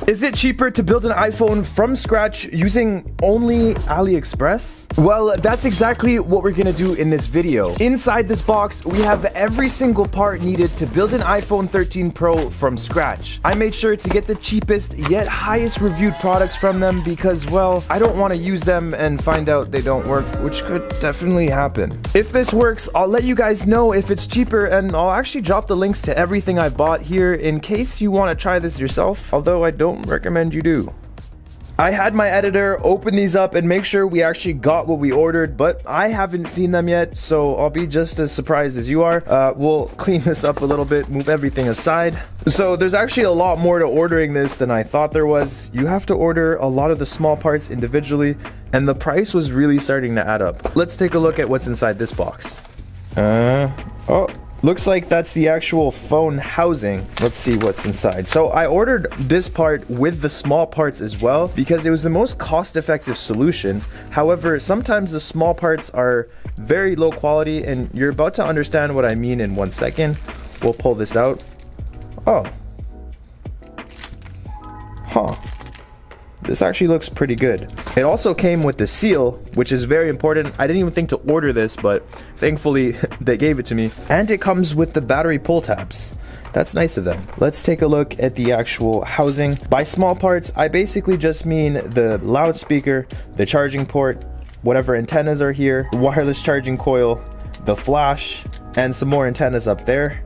Is it cheaper to build an iPhone from scratch using only AliExpress? Well, that's exactly what we're gonna do in this video. Inside this box, we have every single part needed to build an iPhone 13 Pro from scratch. I made sure to get the cheapest yet highest reviewed products from them because, well, I don't want to use them and find out they don't work, which could definitely happen. If this works, I'll let you guys know if it's cheaper, and I'll actually drop the links to everything I bought here in case you want to try this yourself, although I don't recommend you do. I had my editor open these up and make sure we actually got what we ordered, but I haven't seen them yet, so I'll be just as surprised as you are. We'll clean this up a little bit, move everything aside. So there's actually a lot more to ordering this than I thought there was. You have to order a lot of the small parts individually, and the price was really starting to add up. Let's take a look at what's inside this box. Oh. Looks like that's the actual phone housing. Let's see what's inside. So I ordered this part with the small parts as well because it was the most cost-effective solution. However, sometimes the small parts are very low quality, and you're about to understand what I mean in 1 second. We'll pull this out. Oh. Huh. This actually looks pretty good. It also came with the seal, which is very important. I didn't even think to order this, but thankfully they gave it to me. And it comes with the battery pull tabs. That's nice of them. Let's take a look at the actual housing. By small parts, I basically just mean the loudspeaker, the charging port, whatever antennas are here, wireless charging coil, the flash, and some more antennas up there.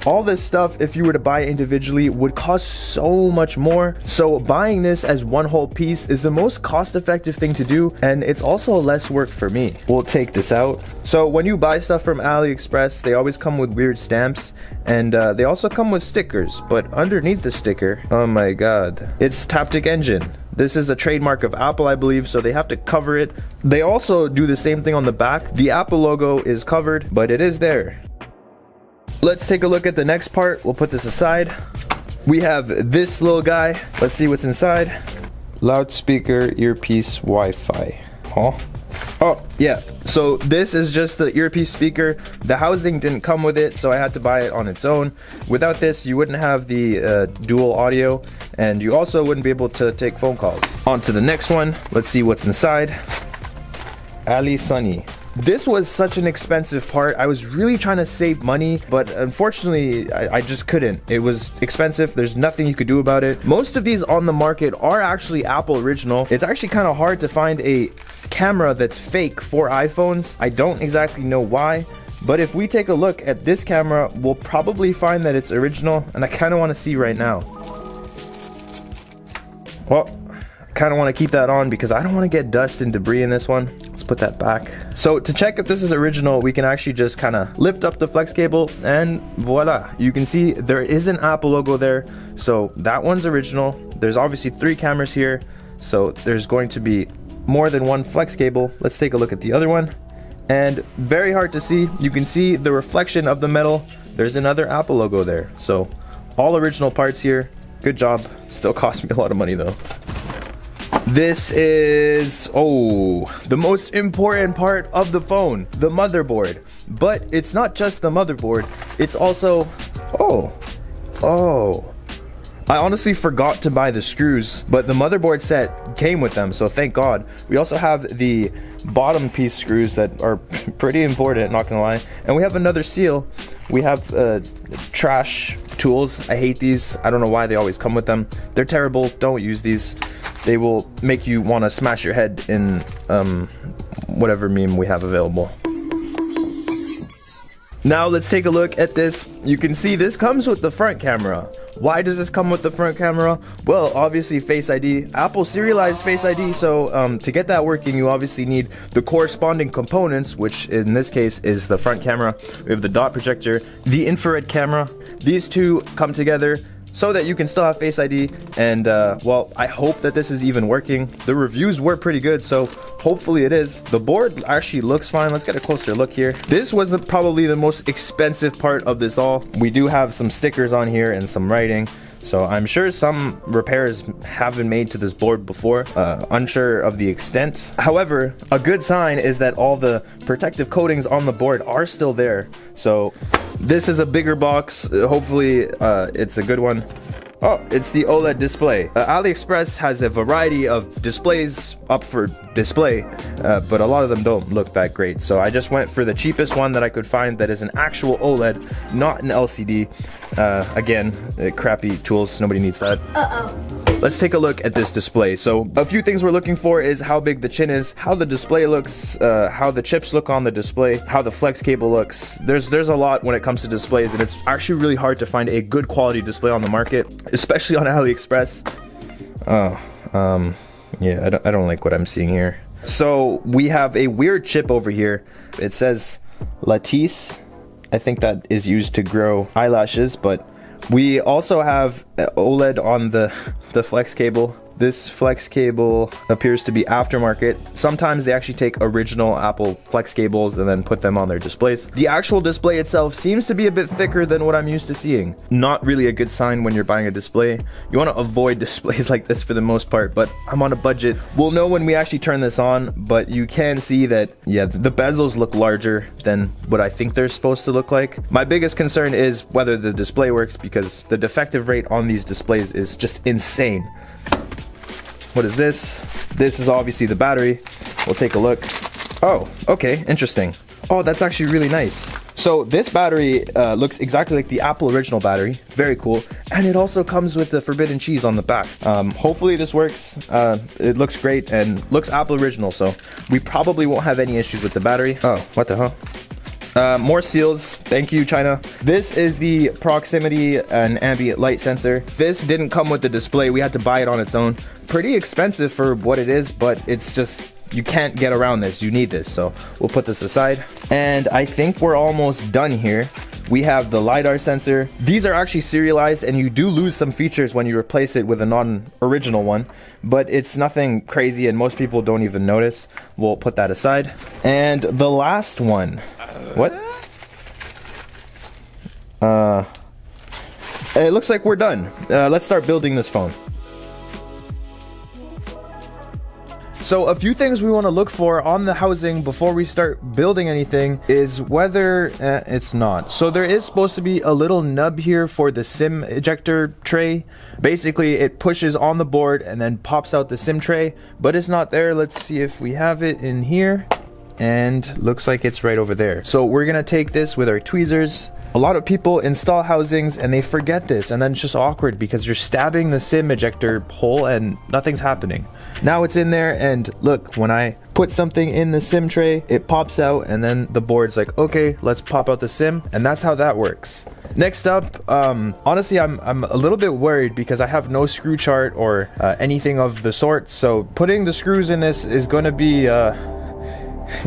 All this stuff, if you were to buy individually, would cost so much more. So buying this as one whole piece is the most cost-effective thing to do, and it's also less work for me. We'll take this out. So when you buy stuff from AliExpress, they always come with weird stamps, and they also come with stickers. But underneath the sticker, oh my god, it's Taptic Engine. This is a trademark of Apple, I believe, so they have to cover it. They also do the same thing on the back. The Apple logo is covered, but it is there. Let's take a look at the next part. We'll put this aside. We have this little guy. Let's see what's inside. Loudspeaker, earpiece, Wi-Fi. Huh? Oh, yeah. So this is just the earpiece speaker. The housing didn't come with it, so I had to buy it on its own. Without this, you wouldn't have the dual audio, and you also wouldn't be able to take phone calls. On to the next one. Let's see what's inside. Ali Sunny. This was such an expensive part. I was really trying to save money, but unfortunately, I just couldn't. It was expensive. There's nothing you could do about it. Most of these on the market are actually Apple original. It's actually kind of hard to find a camera that's fake for iPhones. I don't exactly know why, but if we take a look at this camera, we'll probably find that it's original, and I kind of want to see right now. Well, I kind of want to keep that on because I don't want to get dust and debris in this one. Let's put that back. So to check if this is original, we can actually just kind of lift up the flex cable, and voila, you can see there is an Apple logo there. So that one's original. There's obviously 3 cameras here, so there's going to be more than one flex cable. Let's take a look at the other one, and very hard to see. You can see the reflection of the metal. There's another Apple logo there. So all original parts here. Good job. Still cost me a lot of money though. This is, the most important part of the phone, the motherboard. But it's not just the motherboard, it's also, I honestly forgot to buy the screws, but the motherboard set came with them, so thank God. We also have the bottom piece screws that are pretty important, not gonna lie. And we have another seal. We have trash tools. I hate these. I don't know why they always come with them. They're terrible. Don't use these. They will make you want to smash your head in whatever meme we have available. Now let's take a look at this. You can see this comes with the front camera. Why does this come with the front camera? Well, obviously Face ID. Apple serialized Face ID, so to get that working, you obviously need the corresponding components, which in this case is the front camera. We have the dot projector, the infrared camera. These two come together so that you can still have Face ID, and well, I hope that this is even working. The reviews were pretty good, so hopefully it is. The board actually looks fine. Let's get a closer look here. This was probably the most expensive part of this all. We do have some stickers on here and some writing, so I'm sure some repairs have been made to this board before, unsure of the extent. However, a good sign is that all the protective coatings on the board are still there. So this is a bigger box. Hopefully it's a good one. Oh, it's the OLED display. AliExpress has a variety of displays up for display, but a lot of them don't look that great. So I just went for the cheapest one that I could find that is an actual OLED, not an LCD. Again, crappy tools, nobody needs that. Let's take a look at this display. So a few things we're looking for is how big the chin is, how the display looks, how the chips look on the display, how the flex cable looks. There's a lot when it comes to displays, and it's actually really hard to find a good quality display on the market, especially on AliExpress. Yeah, I don't like what I'm seeing here. So we have a weird chip over here. It says Lattice. I think that is used to grow eyelashes, but we also have OLED on the flex cable. This flex cable appears to be aftermarket. Sometimes they actually take original Apple flex cables and then put them on their displays. The actual display itself seems to be a bit thicker than what I'm used to seeing. Not really a good sign when you're buying a display. You want to avoid displays like this for the most part, but I'm on a budget. We'll know when we actually turn this on, but you can see that, yeah, the bezels look larger than what I think they're supposed to look like. My biggest concern is whether the display works, because the defective rate on these displays is just insane. What is this? This is obviously the battery. We'll take a look. Oh, okay, interesting. Oh, that's actually really nice. So this battery looks exactly like the Apple original battery. Very cool. And it also comes with the forbidden cheese on the back. Hopefully this works. It looks great and looks Apple original, so we probably won't have any issues with the battery. Oh, what the hell? More seals. Thank you, China. This is the proximity and ambient light sensor. This didn't come with the display. We had to buy it on its own. Pretty expensive for what it is, but it's just, you can't get around this. You need this, so we'll put this aside. And I think we're almost done here. We have the LiDAR sensor. These are actually serialized, and you do lose some features when you replace it with a non-original one, but it's nothing crazy and most people don't even notice. We'll put that aside. And the last one. What? It looks like we're done. Let's start building this phone. So a few things we want to look for on the housing before we start building anything is whether it's not. So there is supposed to be a little nub here for the SIM ejector tray. Basically it pushes on the board and then pops out the SIM tray, but it's not there. Let's see if we have it in here. And looks like it's right over there. So we're gonna take this with our tweezers. A lot of people install housings and they forget this, and then it's just awkward because you're stabbing the SIM ejector hole and nothing's happening. Now it's in there, and look, when I put something in the SIM tray, it pops out, and then the board's like, okay, let's pop out the SIM, and that's how that works. Next up, honestly, I'm a little bit worried because I have no screw chart or anything of the sort. So putting the screws in this is going to be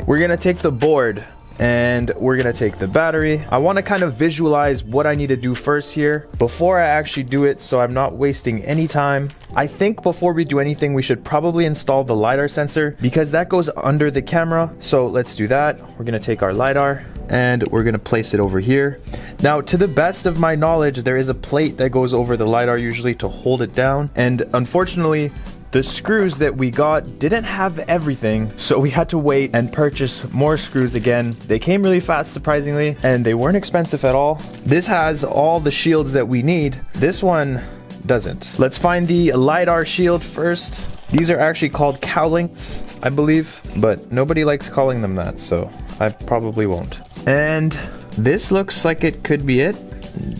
we're gonna take the board and we're gonna take the battery. I want to kind of visualize what I need to do first here before I actually do it, so I'm not wasting any time. I think before we do anything, we should probably install the LiDAR sensor because that goes under the camera. So let's do that. We're gonna take our LiDAR and we're gonna place it over here. Now, to the best of my knowledge, there is a plate that goes over the LiDAR usually to hold it down, and unfortunately the screws that we got didn't have everything, so we had to wait and purchase more screws again. They came really fast, surprisingly, and they weren't expensive at all. This has all the shields that we need. This one doesn't. Let's find the LiDAR shield first. These are actually called cowlinks, I believe, but nobody likes calling them that, so I probably won't. And this looks like it could be it.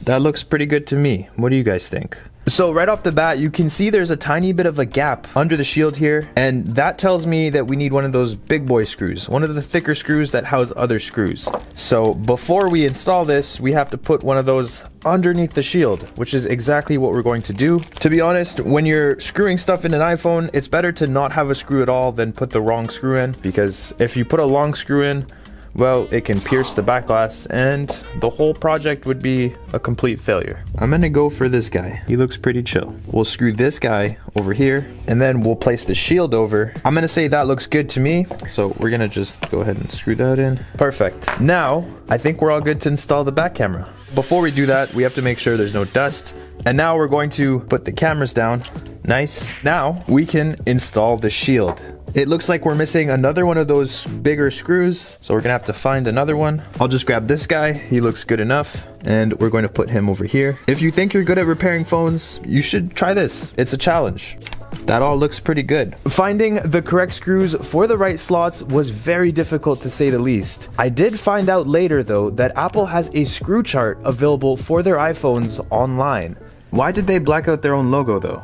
That looks pretty good to me. What do you guys think? So right off the bat, you can see there's a tiny bit of a gap under the shield here, and that tells me that we need one of those big boy screws, one of the thicker screws that house other screws. So before we install this, we have to put one of those underneath the shield, which is exactly what we're going to do. To be honest, when you're screwing stuff in an iPhone, it's better to not have a screw at all than put the wrong screw in, because if you put a long screw in, well, it can pierce the back glass and the whole project would be a complete failure. I'm gonna go for this guy. He looks pretty chill. We'll screw this guy over here and then we'll place the shield over. I'm gonna say that looks good to me. So we're gonna just go ahead and screw that in. Perfect. Now, I think we're all good to install the back camera. Before we do that, we have to make sure there's no dust. And now we're going to put the cameras down. Nice. Now we can install the shield. It looks like we're missing another one of those bigger screws, so we're gonna have to find another one. I'll just grab this guy, he looks good enough, and we're going to put him over here. If you think you're good at repairing phones, you should try this. It's a challenge. That all looks pretty good. Finding the correct screws for the right slots was very difficult to say the least. I did find out later though that Apple has a screw chart available for their iPhones online. Why did they black out their own logo though?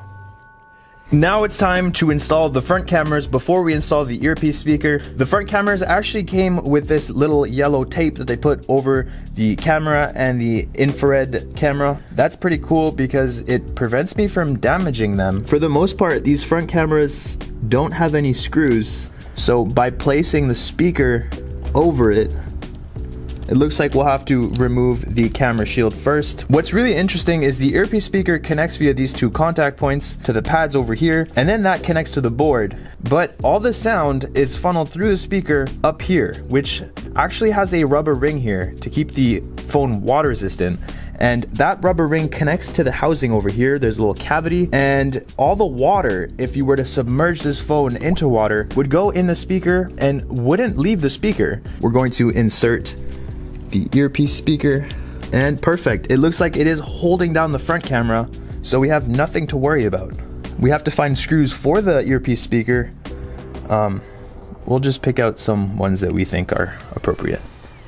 Now it's time to install the front cameras before we install the earpiece speaker. The front cameras actually came with this little yellow tape that they put over the camera and the infrared camera. That's pretty cool because it prevents me from damaging them. For the most part, these front cameras don't have any screws, so by placing the speaker over it, it looks like we'll have to remove the camera shield first. What's really interesting is the earpiece speaker connects via these two contact points to the pads over here, and then that connects to the board. But all the sound is funneled through the speaker up here, which actually has a rubber ring here to keep the phone water resistant. And that rubber ring connects to the housing over here. There's a little cavity, and all the water, if you were to submerge this phone into water, would go in the speaker and wouldn't leave the speaker. We're going to insert the earpiece speaker, and perfect. It looks like it is holding down the front camera, so we have nothing to worry about. We have to find screws for the earpiece speaker. We'll just pick out some ones that we think are appropriate.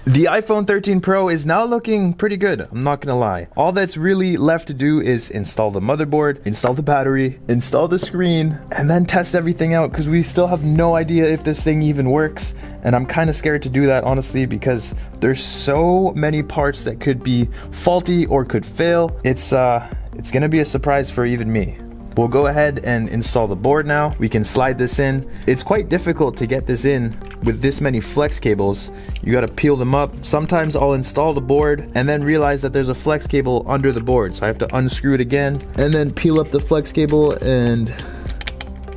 The iPhone 13 Pro is now looking pretty good, I'm not gonna lie. All that's really left to do is install the motherboard, install the battery, install the screen, and then test everything out, because we still have no idea if this thing even works. And I'm kind of scared to do that, honestly, because there's so many parts that could be faulty or could fail. It's gonna be a surprise for even me. We'll go ahead and install the board now. We can slide this in. It's quite difficult to get this in with this many flex cables. You gotta peel them up. Sometimes I'll install the board and then realize that there's a flex cable under the board, so I have to unscrew it again and then peel up the flex cable and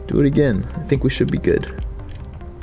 do it again. I think we should be good.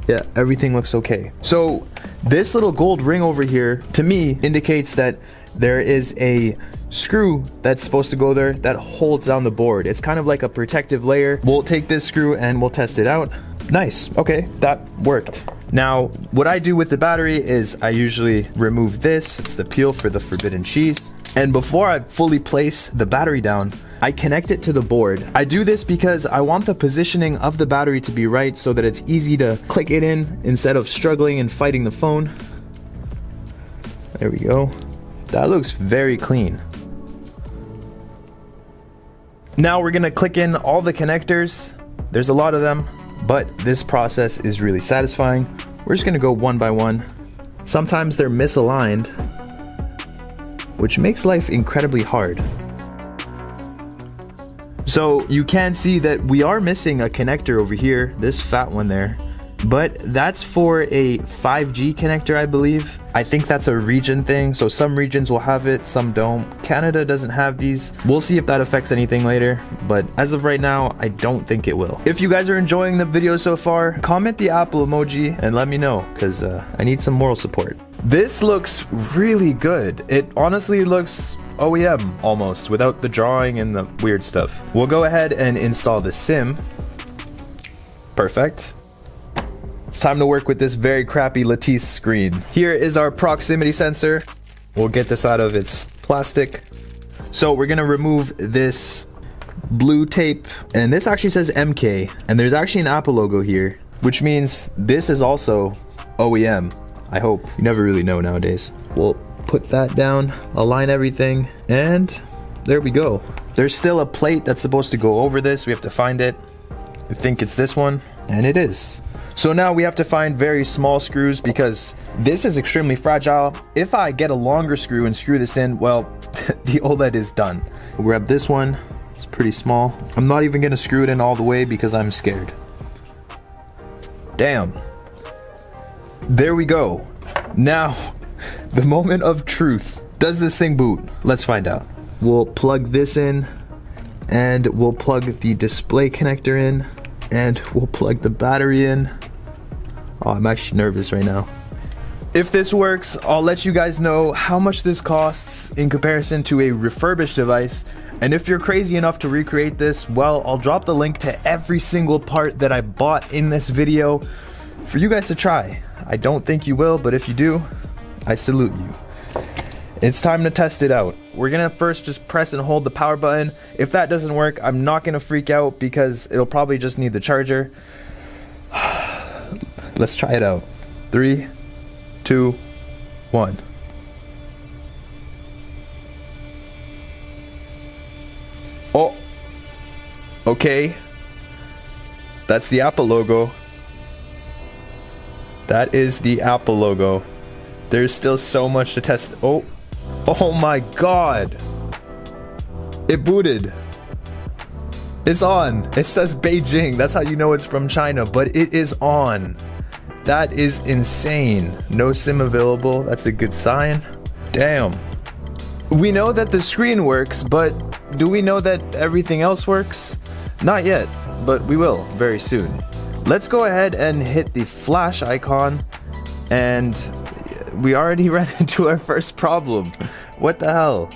Yeah, everything looks okay. So this little gold ring over here, to me, indicates that there is a screw that's supposed to go there that holds down the board. It's kind of like a protective layer. We'll take this screw and we'll test it out. Nice, okay, that worked. Now, what I do with the battery is I usually remove this. It's the peel for the forbidden cheese. And before I fully place the battery down, I connect it to the board. I do this because I want the positioning of the battery to be right so that it's easy to click it in instead of struggling and fighting the phone. There we go. That looks very clean. Now we're gonna click in all the connectors. There's a lot of them, but this process is really satisfying. We're just gonna go one by one. Sometimes they're misaligned, which makes life incredibly hard. So you can see that we are missing a connector over here, this fat one there, but that's for a 5G connector, I believe. I think that's a region thing, so some regions will have it, some don't. Canada doesn't have these. We'll see if that affects anything later, but as of right now, I don't think it will. If you guys are enjoying the video so far, comment the Apple emoji and let me know, because I need some moral support. This looks really good. It honestly looks OEM almost, without the drawing and the weird stuff. We'll go ahead and install the SIM. Perfect. It's time to work with this very crappy Lattice screen. Here is our proximity sensor. We'll get this out of its plastic. So we're gonna remove this blue tape, and this actually says MK, and there's actually an Apple logo here, which means this is also OEM. I hope. You never really know nowadays. We'll put that down, align everything, and there we go. There's still a plate that's supposed to go over this. We have to find it. I think it's this one, and it is. So now we have to find very small screws because this is extremely fragile. If I get a longer screw and screw this in, well, the OLED is done. We'll grab this one. It's pretty small. I'm not even gonna screw it in all the way because I'm scared. Damn. There we go. Now, the moment of truth. Does this thing boot? Let's find out. We'll plug this in, and we'll plug the display connector in, and we'll plug the battery in. Oh, I'm actually nervous right now. If this works, I'll let you guys know how much this costs in comparison to a refurbished device, And if you're crazy enough to recreate this, well, I'll drop the link to every single part that I bought in this video for you guys to try. I don't think you will, but if you do, I salute you. It's time to test it out. We're gonna first just press and hold the power button. If that doesn't work, I'm not gonna freak out because it'll probably just need the charger. Let's try it out. 3, 2, 1. Oh, okay. That's the Apple logo. That is the Apple logo. There's still so much to test. Oh my God. It booted. It's on. It says Beijing. That's how you know it's from China, but it is on. That is insane. No SIM available. That's a good sign. Damn. We know that the screen works, but do we know that everything else works? Not yet, but we will very soon. Let's go ahead and hit the flash icon, and we already ran into our first problem. What the hell?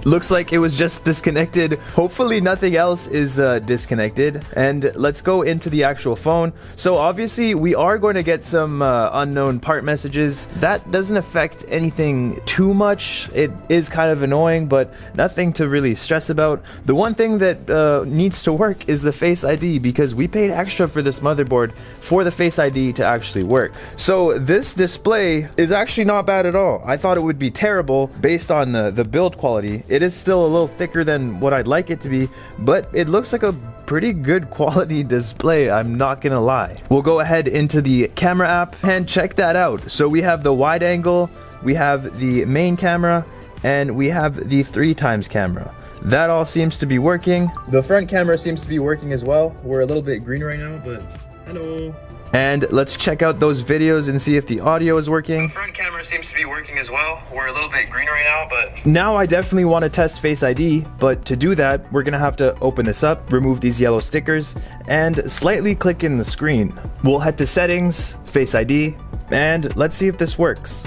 Looks like it was just disconnected. Hopefully nothing else is disconnected. And let's go into the actual phone. So obviously we are going to get some unknown part messages. That doesn't affect anything too much. It is kind of annoying, but nothing to really stress about. The one thing that needs to work is the Face ID, because we paid extra for this motherboard for the Face ID to actually work. So this display is actually not bad at all. I thought it would be terrible based on the build quality. It is still a little thicker than what I'd like it to be, but it looks like a pretty good quality display, I'm not gonna lie. We'll go ahead into the camera app and check that out. So we have the wide angle, we have the main camera, and we have the 3x camera. That all seems to be working. The front camera seems to be working as well. We're a little bit green right now, but hello. And let's check out those videos and see if the audio is working. The front camera seems to be working as well. We're a little bit green right now, but... Now I definitely want to test Face ID, but to do that, we're gonna have to open this up, remove these yellow stickers, and slightly click in the screen. We'll head to Settings, Face ID, and let's see if this works.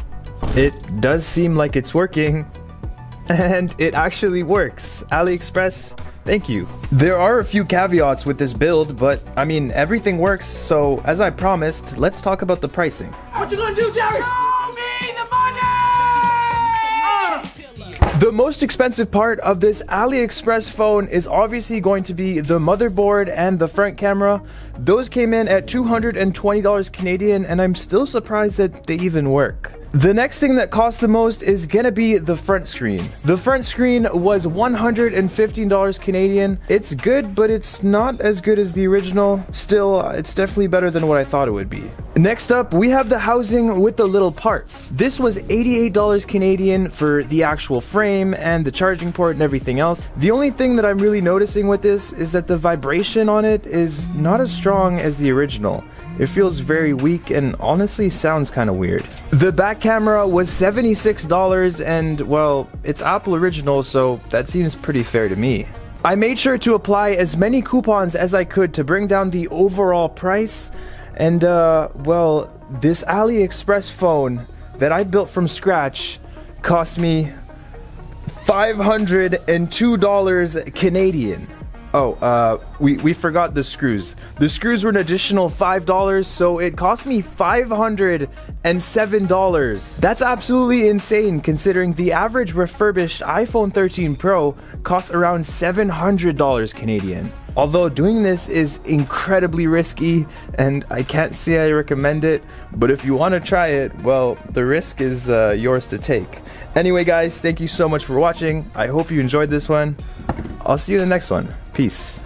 It does seem like it's working, and it actually works. AliExpress, thank you. There are a few caveats with this build, but I mean, everything works, so as I promised, let's talk about the pricing. What you gonna do, Jerry? Show me the money! The most expensive part of this AliExpress phone is obviously going to be the motherboard and the front camera. Those came in at $220 Canadian, and I'm still surprised that they even work. The next thing that costs the most is gonna be the front screen. The front screen was $115 Canadian. It's good, but it's not as good as the original. Still, it's definitely better than what I thought it would be. Next up, we have the housing with the little parts. This was $88 Canadian for the actual frame and the charging port and everything else. The only thing that I'm really noticing with this is that the vibration on it is not as strong as the original. It feels very weak and honestly sounds kind of weird. The back camera was $76 and, well, it's Apple original, so that seems pretty fair to me. I made sure to apply as many coupons as I could to bring down the overall price, and well, this AliExpress phone that I built from scratch cost me $502 Canadian. Oh, we forgot the screws. The screws were an additional $5, so it cost me $507. That's absolutely insane considering the average refurbished iPhone 13 Pro costs around $700 Canadian. Although doing this is incredibly risky and I can't say I recommend it, but if you want to try it, well, the risk is yours to take. Anyway guys, thank you so much for watching. I hope you enjoyed this one. I'll see you in the next one. Peace.